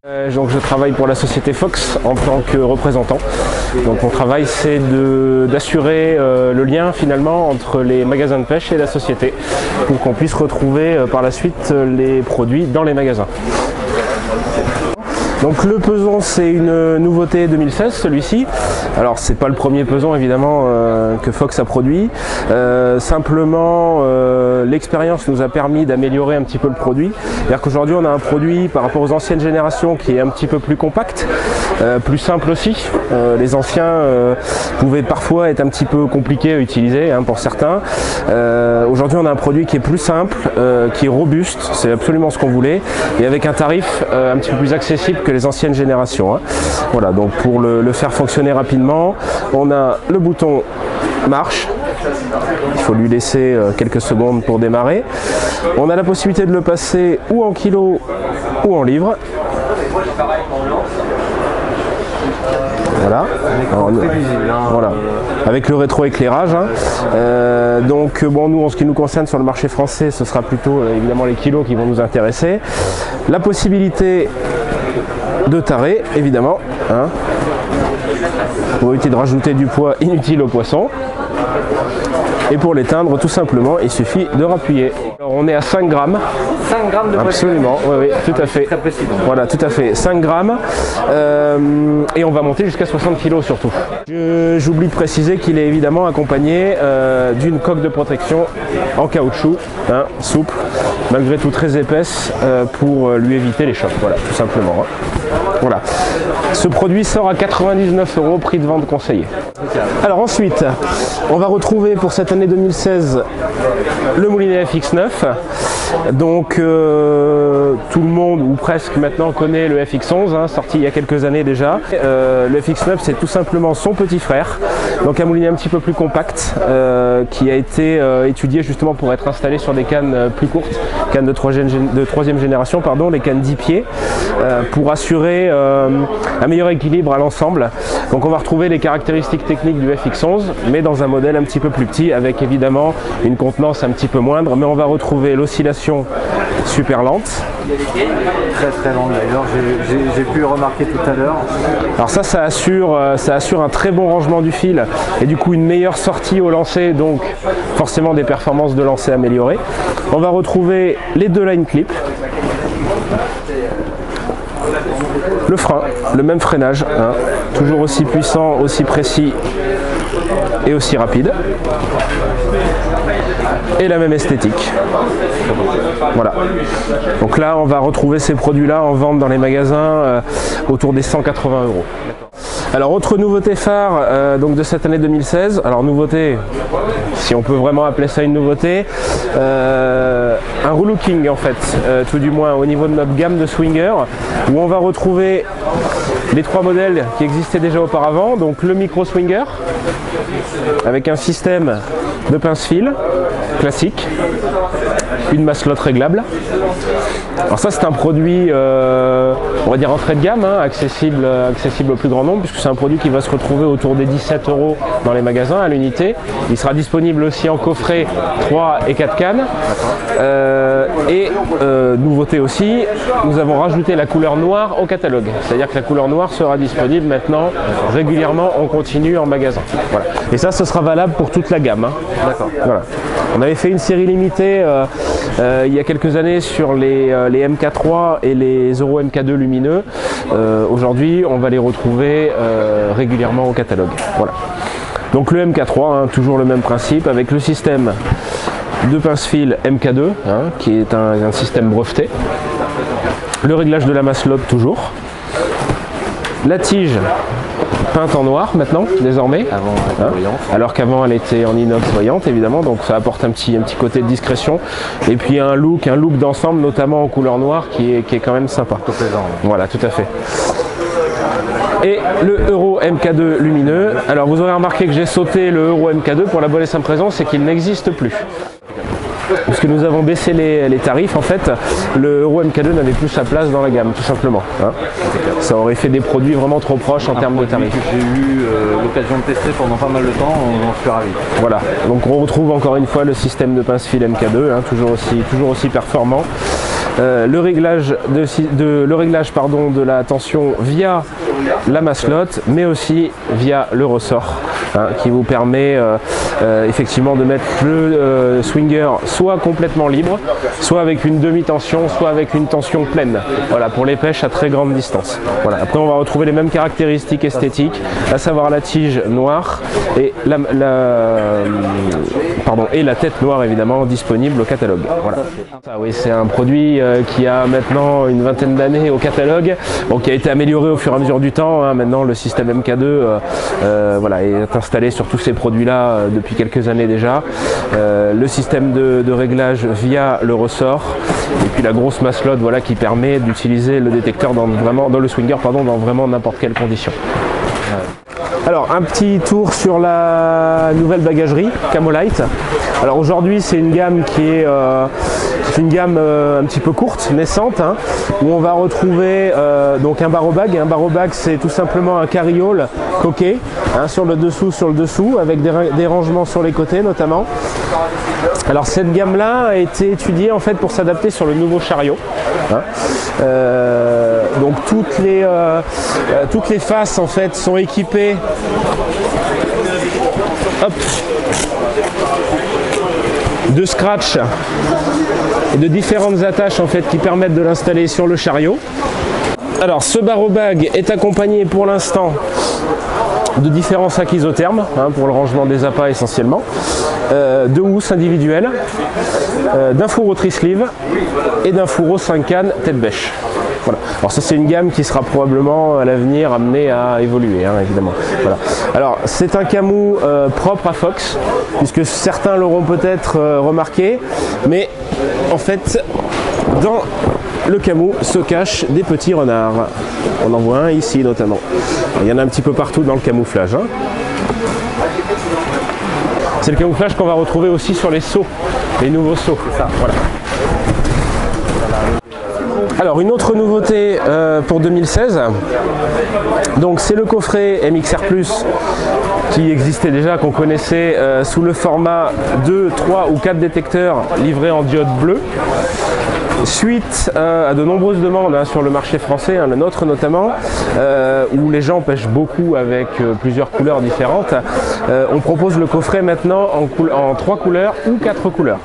Donc je travaille pour la société Fox en tant que représentant. Donc mon travail c'est d'assurer le lien finalement entre les magasins de pêche et la société pour qu'on puisse retrouver par la suite les produits dans les magasins. Donc le peson c'est une nouveauté 2016 celui-ci. Alors c'est pas le premier peson évidemment que Fox a produit. Simplement l'expérience nous a permis d'améliorer un petit peu le produit. C'est-à-dire qu'aujourd'hui on a un produit par rapport aux anciennes générations qui est un petit peu plus compact, plus simple aussi. Les anciens pouvaient parfois être un petit peu compliqués à utiliser pour certains. Aujourd'hui on a un produit qui est plus simple, qui est robuste, c'est absolument ce qu'on voulait, et avec un tarif un petit peu plus accessible que les anciennes générations. Voilà, donc pour le faire fonctionner rapidement, on a le bouton marche, il faut lui laisser quelques secondes pour démarrer. On a la possibilité de le passer ou en kilos ou en livres. Voilà. Alors, voilà, avec le rétroéclairage. Donc bon, nous en ce qui nous concerne sur le marché français, ce sera plutôt évidemment les kilos qui vont nous intéresser. La possibilité de tarer, évidemment, pour éviter de rajouter du poids inutile au poisson. Et pour l'éteindre, tout simplement, il suffit de rappuyer. Alors, on est à 5 grammes. 5 grammes de poids. Absolument, oui, tout à fait. Très précis. Voilà, tout à fait. 5 grammes. Et on va monter jusqu'à 60 kg surtout. J'oublie de préciser qu'il est évidemment accompagné d'une coque de protection en caoutchouc, souple, malgré tout très épaisse, pour lui éviter les chocs. Voilà, tout simplement. Voilà. Ce produit sort à 99 €, prix de vente conseillé. Alors ensuite, on va retrouver pour cette année 2016 le Moulinet FX9. Donc tout le monde, ou presque maintenant, connaît le FX11, sorti il y a quelques années déjà. Le FX9 c'est tout simplement son petit frère, donc un moulinet un petit peu plus compact, qui a été étudié justement pour être installé sur des cannes plus courtes, cannes de troisième génération, pardon, les cannes 10 pieds, pour assurer un meilleur équilibre à l'ensemble. Donc on va retrouver les caractéristiques techniques du FX11, mais dans un modèle un petit peu plus petit, avec évidemment une contenance un petit peu moindre, mais on va retrouver l'oscillation super lente. Très lente d'ailleurs, j'ai pu remarquer tout à l'heure. Alors ça assure un très bon rangement du fil et du coup une meilleure sortie au lancer, donc forcément des performances de lancer améliorées. On va retrouver les deux line clips. Le frein, le même freinage, toujours aussi puissant, aussi précis et aussi rapide. Et la même esthétique. Voilà. Donc là, on va retrouver ces produits-là en vente dans les magasins autour des 180 €. Alors autre nouveauté phare donc de cette année 2016, alors nouveauté, si on peut vraiment appeler ça une nouveauté, un relooking en fait, tout du moins au niveau de notre gamme de swinger, où on va retrouver les trois modèles qui existaient déjà auparavant, donc le micro swinger, avec un système de pince-fil classique, une masselotte réglable. Alors ça c'est un produit on va dire entrée de gamme, accessible au plus grand nombre, puisque c'est un produit qui va se retrouver autour des 17 € dans les magasins à l'unité. Il sera disponible aussi en coffret 3 et 4 cannes. Nouveauté aussi, nous avons rajouté la couleur noire au catalogue. C'est-à-dire que la couleur noire sera disponible maintenant régulièrement en continu en magasin. Voilà. Et ça, ce sera valable pour toute la gamme. D'accord. Voilà. On avait fait une série limitée il y a quelques années sur les MK3 et les Zoro MK2 lumineux. Aujourd'hui, on va les retrouver régulièrement au catalogue. Voilà. Donc le MK3, toujours le même principe, avec le système de pince-fil MK2, qui est un système breveté. Le réglage de la masselotte toujours. La tige peinte en noir maintenant, désormais, alors qu'avant elle était en inox voyante évidemment, donc ça apporte un petit côté de discrétion, et puis un look d'ensemble, notamment en couleur noire, qui est quand même sympa. Voilà, tout à fait. Et le Euro MK2 lumineux, alors vous aurez remarqué que j'ai sauté le Euro MK2 pour la bonne et simple raison, c'est qu'il n'existe plus. Parce que nous avons baissé les tarifs, en fait, le Euro MK2 n'avait plus sa place dans la gamme, tout simplement. Ça aurait fait des produits vraiment trop proches en termes de tarifs. J'ai eu l'occasion de tester pendant pas mal de temps, j'en suis ravi. Voilà, donc on retrouve encore une fois le système de pince-fil MK2, toujours aussi performant. le réglage de la tension via la masselotte, mais aussi via le ressort, hein, qui vous permet effectivement de mettre le swinger soit complètement libre, soit avec une demi-tension, soit avec une tension pleine. Voilà, pour les pêches à très grande distance. Voilà. Après, on va retrouver les mêmes caractéristiques esthétiques, à savoir la tige noire et la tête noire évidemment disponible au catalogue. Voilà. Ça, oui, c'est un produit qui a maintenant une vingtaine d'années au catalogue, bon, qui a été amélioré au fur et à mesure du temps. Hein. Maintenant, le système MK2 voilà, est installé sur tous ces produits-là depuis quelques années déjà. Le système de réglage via le ressort et puis la grosse masselotte, voilà, qui permet d'utiliser le détecteur dans le swinger, pardon, dans vraiment n'importe quelle condition. Alors, un petit tour sur la nouvelle bagagerie Camolite. Alors aujourd'hui, c'est une gamme qui est un petit peu courte, naissante, hein, où on va retrouver donc un barreau bag. Un barreau bag, c'est tout simplement un carriole coquet, hein, sur le dessous, avec des rangements sur les côtés notamment. Alors cette gamme-là a été étudiée en fait pour s'adapter sur le nouveau chariot. Hein. Donc toutes les faces en fait sont équipées. Hop, de scratch et de différentes attaches en fait qui permettent de l'installer sur le chariot. Alors ce barreau bag est accompagné pour l'instant de différents sacs isothermes, hein, pour le rangement des appâts essentiellement, de housses individuelles, d'un fourreau tri-sleeve et d'un fourreau 5 cannes tête bêche. Voilà. Alors ça, c'est une gamme qui sera probablement à l'avenir amenée à évoluer, hein, évidemment. Voilà. Alors c'est un camou propre à Fox, puisque certains l'auront peut-être remarqué, mais en fait dans le camou se cachent des petits renards. On en voit un ici notamment. Il y en a un petit peu partout dans le camouflage. Hein. C'est le camouflage qu'on va retrouver aussi sur les seaux, les nouveaux seaux. Ça, voilà. Alors une autre nouveauté pour 2016, donc c'est le coffret MXR Plus qui existait déjà, qu'on connaissait sous le format 2, 3 ou 4 détecteurs livrés en diode bleue. Suite à de nombreuses demandes, hein, sur le marché français, hein, le nôtre notamment, où les gens pêchent beaucoup avec plusieurs couleurs différentes, on propose le coffret maintenant en 3 couleurs ou 4 couleurs.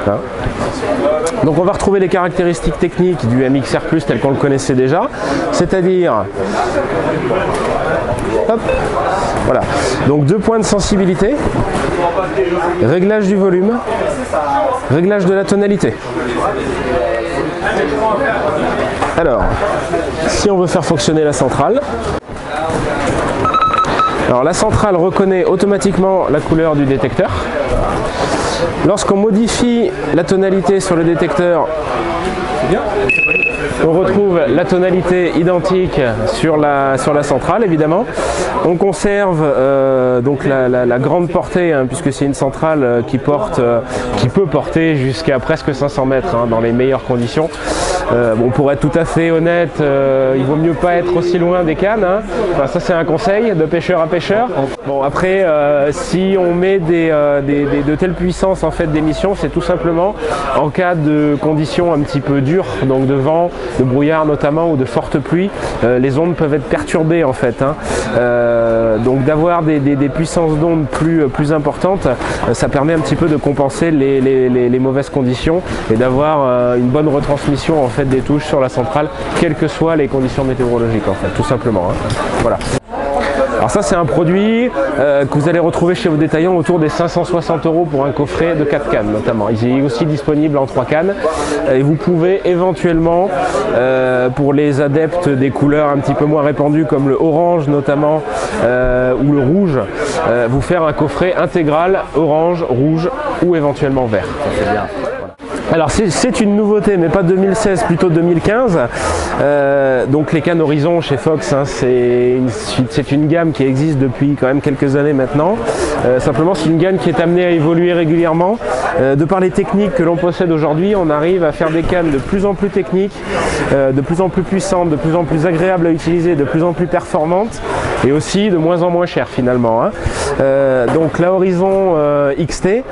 Hein. Donc on va retrouver les caractéristiques techniques du MXR Plus tel qu'on le connaissait déjà, c'est-à-dire, hop, voilà, donc 2 points de sensibilité, réglage du volume, réglage de la tonalité. Alors, si on veut faire fonctionner la centrale, alors la centrale reconnaît automatiquement la couleur du détecteur. Lorsqu'on modifie la tonalité sur le détecteur, on retrouve la tonalité identique sur la centrale évidemment. On conserve donc la grande portée, hein, puisque c'est une centrale qui peut porter jusqu'à presque 500 mètres, hein, dans les meilleures conditions. Bon, pour être tout à fait honnête, il vaut mieux pas être aussi loin des cannes, hein. Enfin, ça c'est un conseil de pêcheur à pêcheur. Bon, après, si on met de telles puissances en fait d'émission, c'est tout simplement en cas de conditions un petit peu dures, donc de vent, de brouillard notamment, ou de fortes pluies, les ondes peuvent être perturbées en fait, hein. Donc d'avoir des puissances d'ondes plus importantes, ça permet un petit peu de compenser les mauvaises conditions et d'avoir une bonne retransmission en fait des touches sur la centrale, quelles que soient les conditions météorologiques en fait, tout simplement, hein. Voilà. Alors ça c'est un produit que vous allez retrouver chez vos détaillants autour des 560 € pour un coffret de 4 cannes notamment. Il est aussi disponible en 3 cannes et vous pouvez éventuellement, pour les adeptes des couleurs un petit peu moins répandues comme le orange notamment, ou le rouge, vous faire un coffret intégral orange, rouge ou éventuellement vert. Ça, c'est bien. Alors c'est une nouveauté, mais pas 2016, plutôt 2015. Donc les cannes Horizon chez Fox, hein, c'est une gamme qui existe depuis quand même quelques années maintenant. Simplement c'est une gamme qui est amenée à évoluer régulièrement. De par les techniques que l'on possède aujourd'hui, on arrive à faire des cannes de plus en plus techniques, de plus en plus puissantes, de plus en plus agréables à utiliser, de plus en plus performantes, et aussi de moins en moins cher finalement, hein. Donc la Horizon XT,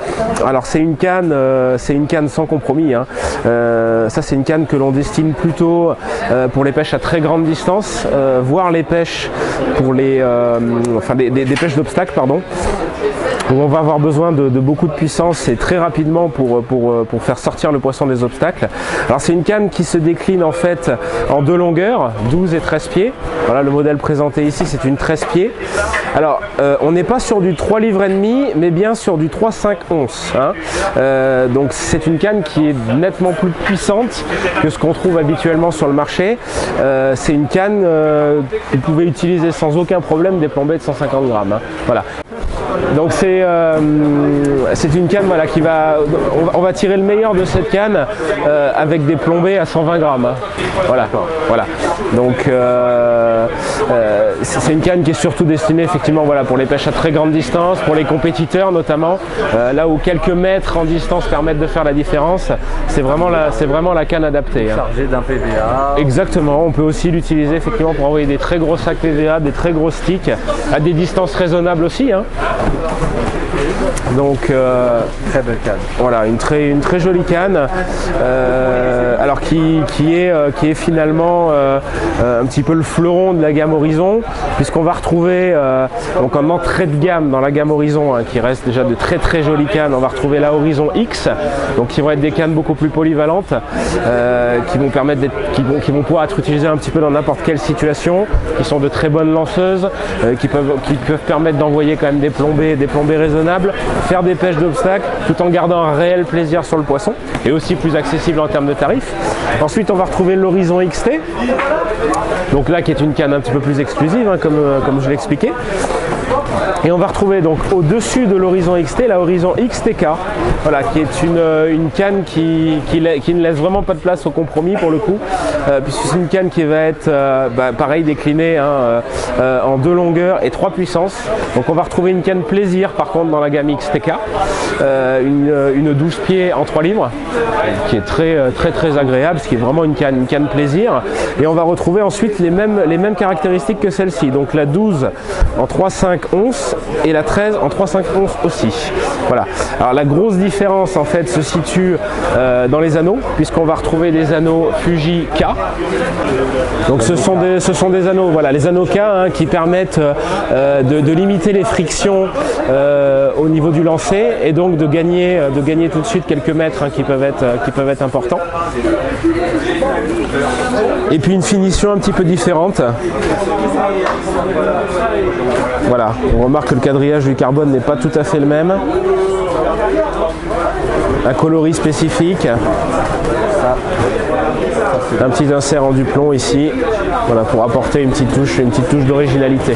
alors c'est une canne sans compromis, hein. Ça c'est une canne que l'on destine plutôt pour les pêches à très grande distance, voire les pêches pour les des pêches d'obstacles, pardon, où on va avoir besoin de beaucoup de puissance et très rapidement pour faire sortir le poisson des obstacles. Alors c'est une canne qui se décline en fait en deux longueurs, 12 et 13 pieds. Voilà, le modèle présenté ici, c'est une 13 pieds. Alors on n'est pas sur du 3 livres et demi, mais bien sur du 3,5 onces, hein. Donc c'est une canne qui est nettement plus puissante que ce qu'on trouve habituellement sur le marché. C'est une canne que vous pouvez utiliser sans aucun problème des plombées de 150 grammes, hein. Voilà. Donc c'est une canne, voilà, on va tirer le meilleur de cette canne avec des plombées à 120 grammes, hein. Voilà. Donc c'est une canne qui est surtout destinée effectivement, voilà, pour les pêches à très grande distance, pour les compétiteurs notamment, là où quelques mètres en distance permettent de faire la différence. C'est vraiment la canne adaptée, hein. Chargée d'un PVA. Exactement, on peut aussi l'utiliser effectivement pour envoyer des très gros sacs PVA, des très gros sticks à des distances raisonnables aussi, hein. Donc très belle canne. Voilà, une très jolie canne, alors qui est finalement un petit peu le fleuron de la gamme Horizon, puisqu'on va retrouver donc en entrée de gamme dans la gamme Horizon, hein, qui reste déjà de très jolies cannes. On va retrouver la Horizon X, donc qui vont être des cannes beaucoup plus polyvalentes, qui vont permettre qui vont pouvoir être utilisées un petit peu dans n'importe quelle situation, qui sont de très bonnes lanceuses, qui peuvent permettre d'envoyer quand même des plombées raisonnables, faire des pêches d'obstacles tout en gardant un réel plaisir sur le poisson, et aussi plus accessible en termes de tarifs. Ensuite on va retrouver l'Horizon XT, donc là qui est une canne un petit peu plus exclusive, hein, comme je l'expliquais. Et on va retrouver donc au-dessus de l'Horizon XT la Horizon XTK, voilà, qui est une canne qui ne laisse vraiment pas de place au compromis pour le coup, puisque c'est une canne qui va être pareil déclinée, hein, en deux longueurs et 3 puissances. Donc on va retrouver une canne plaisir par contre dans la gamme XTK, une 12 pieds en 3 livres, qui est très agréable, ce qui est vraiment une canne plaisir. Et on va retrouver ensuite les mêmes caractéristiques que celle-ci, donc la 12 en 3,5 onces et la 13 en 3,5 onces aussi. Voilà. Alors la grosse différence en fait se situe dans les anneaux, puisqu'on va retrouver des anneaux Fuji K. Donc ce sont des anneaux, voilà, les anneaux K, hein, qui permettent de limiter les frictions au niveau du lancer, et donc de gagner tout de suite quelques mètres, hein, qui peuvent être importants. Et puis une finition un petit peu différente. Voilà, on remarque que le quadrillage du carbone n'est pas tout à fait le même. Un coloris spécifique. Un petit insert en duplon ici, voilà, pour apporter une petite touche d'originalité.